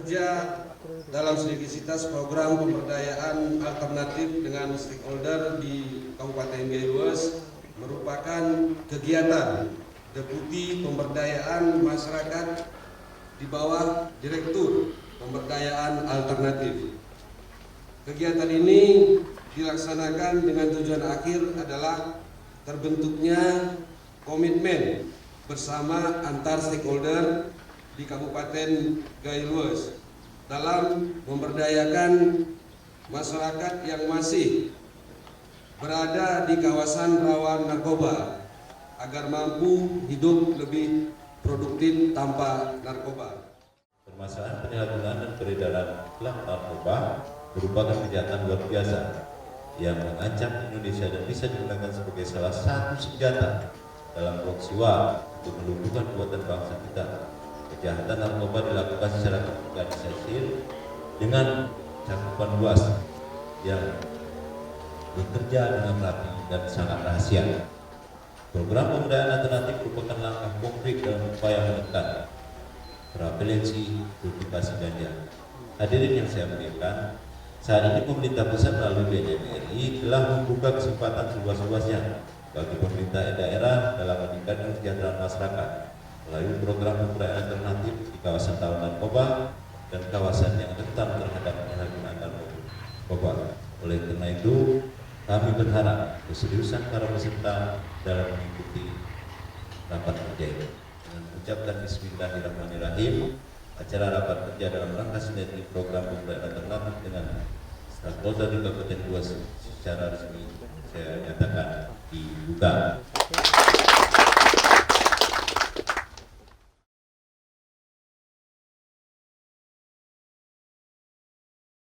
kerja dalam sinergisitas program pemberdayaan alternatif dengan stakeholder di Kabupaten Gaylues merupakan kegiatan Deputi Pemberdayaan Masyarakat di bawah Direktur Pemberdayaan Alternatif. Kegiatan ini dilaksanakan dengan tujuan akhir adalah terbentuknya komitmen bersama antar stakeholder di Kabupaten Gaylues dalam memberdayakan masyarakat yang masih berada di kawasan rawan narkoba agar mampu hidup lebih produktif tanpa narkoba. Permasalahan penyalahgunaan dan peredaran gelap narkoba merupakan kejahatan luar biasa yang mengancam Indonesia dan bisa digunakan sebagai salah satu senjata dalam proksiwa untuk melumpuhkan kekuatan bangsa kita. Kejahatan narkoba dilakukan secara terorganisir dengan cakupan luas yang bekerja dengan rapi dan sangat rahasia. Program pemberdayaan alternatif merupakan langkah konkret dalam upaya menekan prevalensi produksi ganja. Hadirin yang saya muliakan, saat ini pemerintah pusat melalui BNMRI telah membuka kesempatan seluas-luasnya bagi pemerintah daerah dalam meningkatkan kesejahteraan masyarakat melalui program pemberdayaan alternatif di kawasan rawan narkoba dan kawasan yang rentan terhadap penyalahgunaan narkoba. Oleh karena itu, kami berharap keseriusan para peserta dalam mengikuti rapat kerja ini. Dengan mengucapkan Bismillahirrahmanirrahim, acara rapat kerja dalam rangka sinergi program pemberdayaan alternatif dengan stakeholder di Kabupaten Gaylues secara resmi saya nyatakan dibuka.